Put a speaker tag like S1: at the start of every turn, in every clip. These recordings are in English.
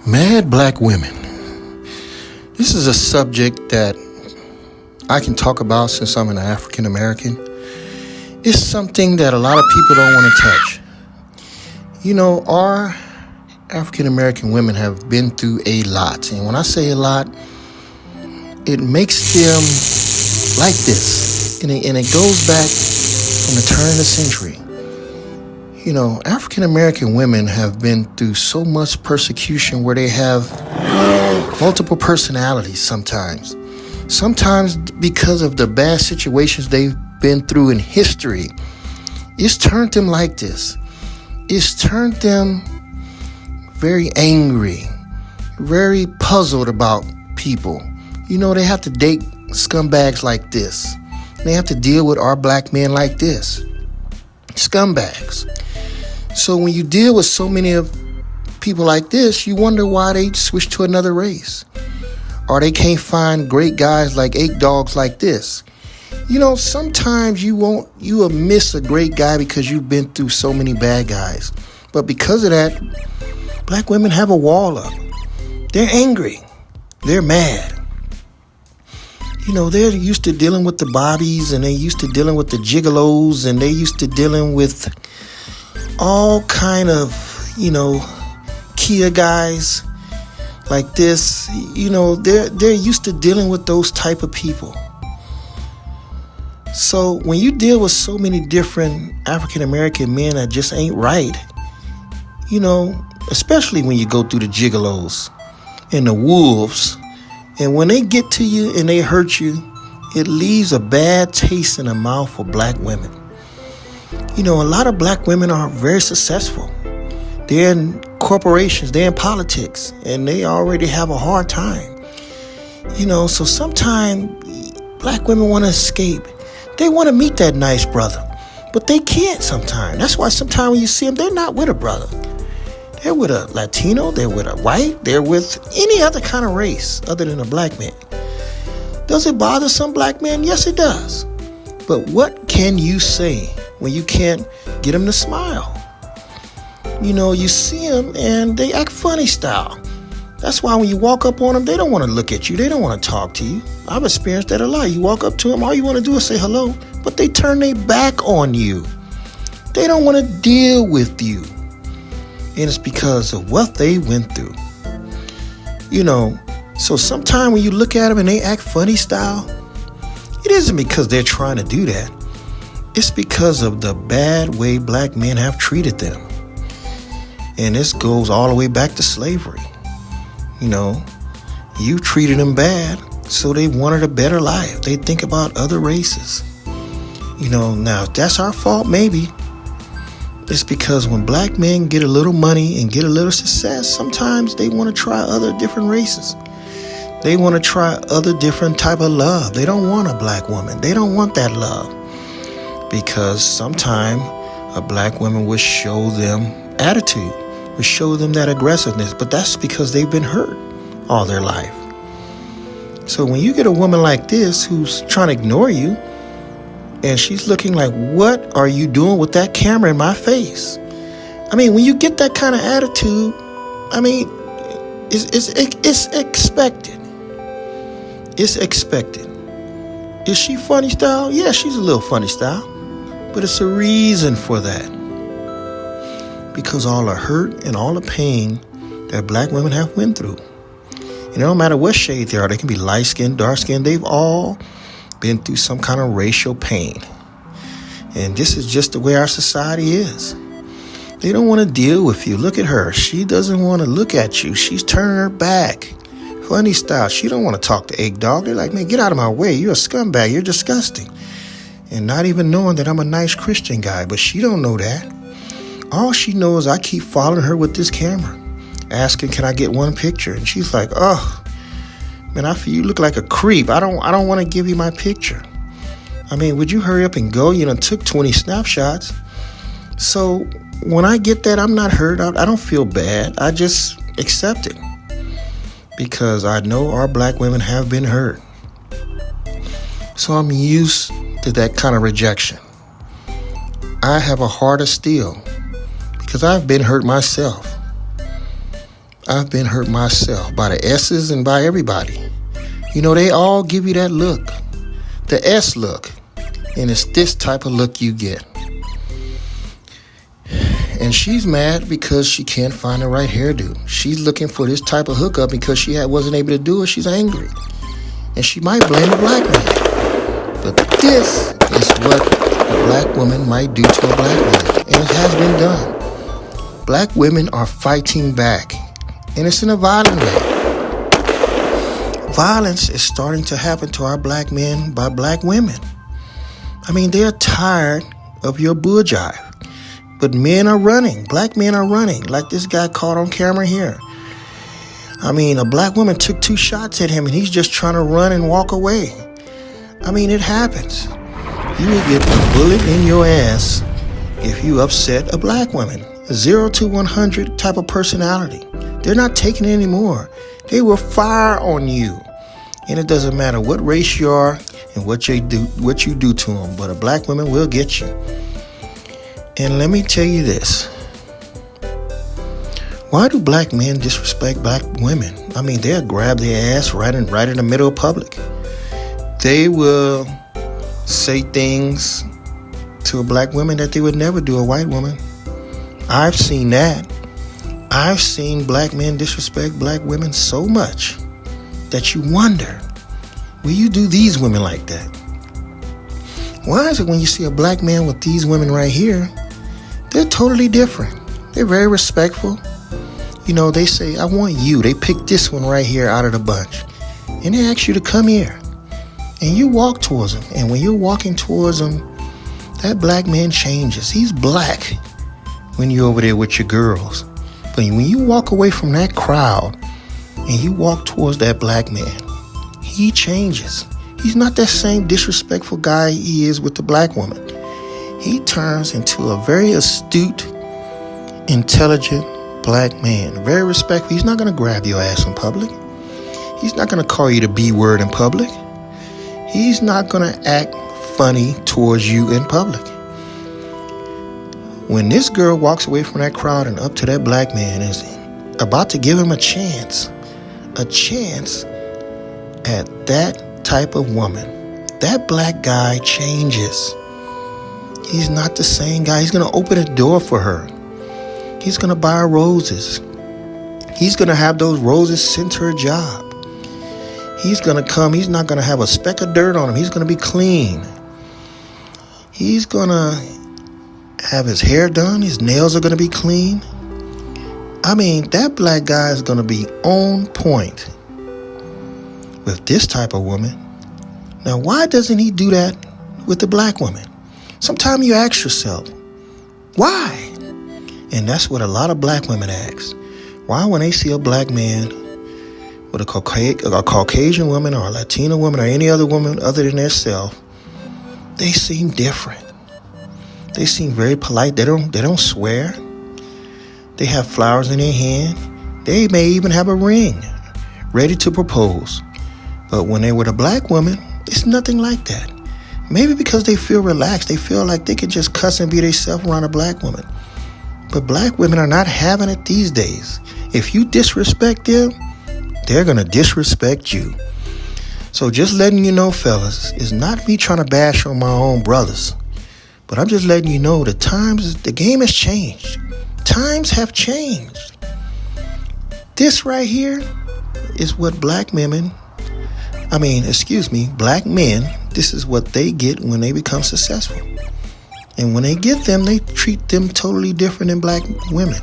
S1: Mad black women. This is a subject that I can talk about since I'm an African American. It's something that a lot of people don't want to touch. You know, our African American women have been through a lot. And when I say a lot, it makes them like this. And it goes back from the turn of the century. You know, African American women have been through so much persecution where they have multiple personalities sometimes. Sometimes because of the bad situations they've been through in history. It's turned them like this. It's turned them very angry, very puzzled about people. You know, they have to date scumbags like this. They have to deal with our black men like this. Scumbags. So when you deal with so many of people like this, you wonder why they switch to another race. Or they can't find great guys like eight dogs like this. You know, sometimes you will miss a great guy because you've been through so many bad guys. But because of that, black women have a wall up. They're angry. They're mad. You know, they're used to dealing with the Bobbies, and they're used to dealing with the Gigolos, and they're used to dealing with all kind of, you know, Kia guys like this. You know, they're used to dealing with those type of people. So when you deal with so many different African American men that just ain't right, you know, especially when you go through the Gigolos and the wolves, and when they get to you and they hurt you, it leaves a bad taste in the mouth for black women. You know, a lot of black women are very successful. They're in corporations, they're in politics, and they already have a hard time. You know, so sometimes black women want to escape. They want to meet that nice brother, but they can't sometimes. That's why sometimes when you see them, they're not with a brother. They're with a Latino, they're with a white, they're with any other kind of race other than a black man. Does it bother some black men? Yes, it does. But what can you say when you can't get them to smile? You know, you see them and they act funny style. That's why when you walk up on them, they don't want to look at you. They don't want to talk to you. I've experienced that a lot. You walk up to them, all you want to do is say hello, but they turn their back on you. They don't want to deal with you. And it's because of what they went through. You know, so sometimes when you look at them and they act funny style, it isn't because they're trying to do that. It's because of the bad way black men have treated them. And this goes all the way back to slavery. You know, you treated them bad, so they wanted a better life. They think about other races. You know, now if that's our fault, maybe. It's because when black men get a little money and get a little success, sometimes they want to try other different races. They want to try other different type of love. They don't want a black woman. They don't want that love. Because sometimes a black woman will show them attitude, will show them that aggressiveness. But that's because they've been hurt all their life. So when you get a woman like this who's trying to ignore you, and she's looking like, what are you doing with that camera in my face? I mean, when you get that kind of attitude, I mean, it's expected. It's expected. Is she funny style? Yeah, she's a little funny style. But it's a reason for that. Because all the hurt and all the pain that black women have went through. And no matter what shade they are, they can be light-skinned, dark-skinned, they've all been through some kind of racial pain. And this is just the way our society is. They don't want to deal with you. Look at her. She doesn't want to look at you. She's turning her back. Funny style. She don't want to talk to Egg Dog. They're like, man, get out of my way. You're a scumbag. You're disgusting. And not even knowing that I'm a nice Christian guy. But she don't know that. All she knows, I keep following her with this camera, asking, can I get one picture? And she's like, oh, man, you look like a creep. I don't want to give you my picture. I mean, would you hurry up and go? You know, took 20 snapshots. So when I get that, I'm not hurt. I don't feel bad. I just accept it because I know our black women have been hurt. So I'm used to that kind of rejection. I have a heart of steel because I've been hurt myself. I've been hurt myself by the S's and by everybody. You know, they all give you that look, the S look, and it's this type of look you get. And she's mad because she can't find the right hairdo. She's looking for this type of hookup because she wasn't able to do it. She's angry. And she might blame the black man. But this is what a black woman might do to a black woman. And it has been done. Black women are fighting back. And it's in a violent way. Violence is starting to happen to our black men by black women. I mean, they're tired of your bull jive. But men are running. Black men are running. Like this guy caught on camera here. I mean, a black woman took 2 shots at him and he's just trying to run and walk away. I mean, it happens. You will get a bullet in your ass if you upset a black woman. A 0 to 100 type of personality. They're not taking it anymore. They will fire on you. And it doesn't matter what race you are and what you do to them. But a black woman will get you. And let me tell you this. Why do black men disrespect black women? I mean, they'll grab their ass right in the middle of public. They will say things to a black woman that they would never do a white woman. I've seen that. I've seen black men disrespect black women so much that you wonder, will you do these women like that? Why is it when you see a black man with these women right here, they're totally different. They're very respectful. You know, they say, I want you. They pick this one right here out of the bunch. And they ask you to come here. And you walk towards them. And when you're walking towards them, that black man changes. He's black when you're over there with your girls. But when you walk away from that crowd and you walk towards that black man, he changes. He's not that same disrespectful guy he is with the black woman. He turns into a very astute, intelligent black man. Very respectful. He's not going to grab your ass in public. He's not going to call you the B word in public. He's not going to act funny towards you in public. When this girl walks away from that crowd and up to that black man is about to give him a chance at that type of woman, that black guy changes. He's not the same guy. He's going to open a door for her. He's going to buy her roses. He's going to have those roses sent to her job. He's going to come. He's not going to have a speck of dirt on him. He's going to be clean. He's going to have his hair done. His nails are going to be clean. I mean, that black guy is going to be on point with this type of woman. Now, why doesn't he do that with the black woman? Sometimes you ask yourself, why? And that's what a lot of black women ask. Why, when they see a black man with a Caucasian woman or a Latina woman or any other woman other than themselves, they seem different. They seem very polite. They don't swear. They have flowers in their hand. They may even have a ring ready to propose. But when they're with a black woman, it's nothing like that. Maybe because they feel relaxed. They feel like they can just cuss and be themselves around a black woman. But black women are not having it these days. If you disrespect them, they're going to disrespect you. So just letting you know, fellas, it's not me trying to bash on my own brothers. But I'm just letting you know the game has changed. Times have changed. This right here is what black men, this is what they get when they become successful. And when they get them, they treat them totally different than black women.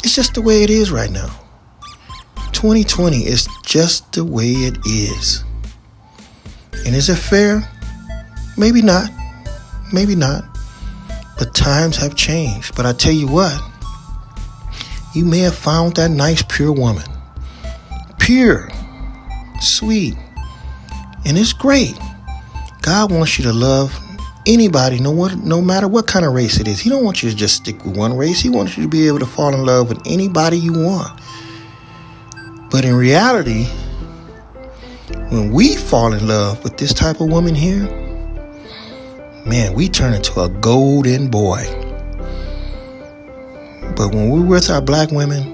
S1: It's just the way it is right now. 2020 is just the way it is. And is it fair? Maybe not. Maybe not. But times have changed. But I tell you what, you may have found that nice, pure woman. Pure, sweet, and it's great. God wants you to love anybody, no matter what kind of race it is. He don't want you to just stick with one race. He wants you to be able to fall in love with anybody you want. But in reality, when we fall in love with this type of woman here, man, we turn into a golden boy. But when we're with our black women,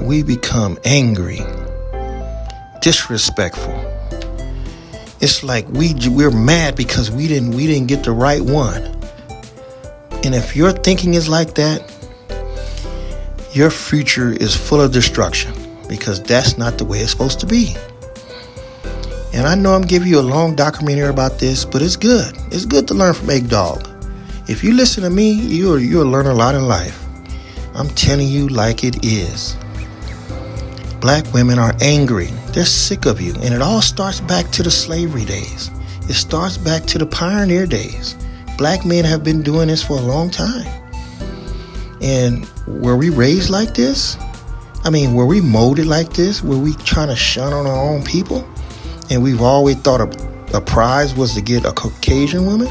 S1: we become angry, disrespectful. It's like we're mad because we didn't get the right one. And if your thinking is like that, your future is full of destruction, because that's not the way it's supposed to be. And I know I'm giving you a long documentary about this, but it's good. It's good to learn from Egg Dog. If you listen to me, you'll learn a lot in life. I'm telling you like it is. Black women are angry. They're sick of you. And it all starts back to the slavery days. It starts back to the pioneer days. Black men have been doing this for a long time. And were we raised like this? Were we molded like this? Were we trying to shun on our own people? And we've always thought a prize was to get a Caucasian woman?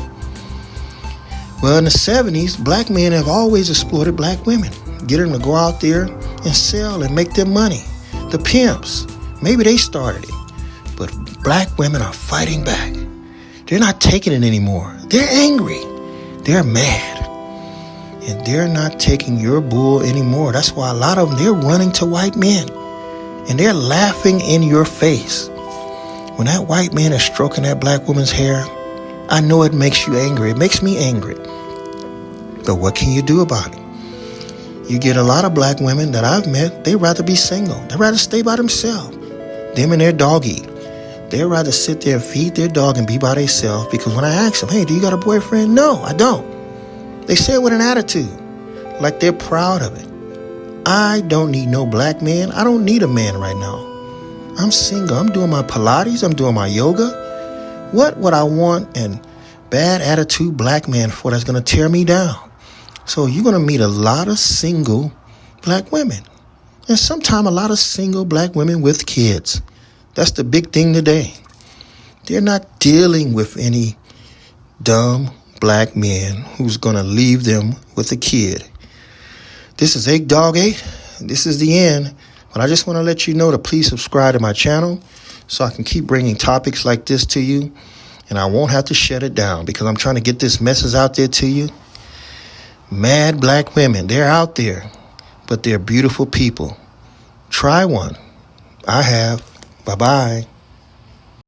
S1: Well, in the 70s, black men have always exploited black women. Get them to go out there and sell and make them money. The pimps, maybe they started it. But black women are fighting back. They're not taking it anymore. They're angry. They're mad. And they're not taking your bull anymore. That's why a lot of them, they're running to white men. And they're laughing in your face. When that white man is stroking that black woman's hair, I know it makes you angry. It makes me angry. But what can you do about it? You get a lot of black women that I've met, they'd rather be single. They'd rather stay by themselves. Them and their doggy. They'd rather sit there and feed their dog and be by themselves, because when I ask them, hey, do you got a boyfriend? No, I don't. They say it with an attitude, like they're proud of it. I don't need no black man. I don't need a man right now. I'm single. I'm doing my Pilates. I'm doing my yoga. What would I want a bad attitude black man for that's going to tear me down? So you're going to meet a lot of single black women. And sometimes a lot of single black women with kids. That's the big thing today. They're not dealing with any dumb black men who's going to leave them with a kid. This is Egg Dog 8. This is the end. But I just want to let you know to please subscribe to my channel so I can keep bringing topics like this to you. And I won't have to shut it down, because I'm trying to get this message out there to you. Mad black women, they're out there, but they're beautiful people. Try one. I have. Bye-bye.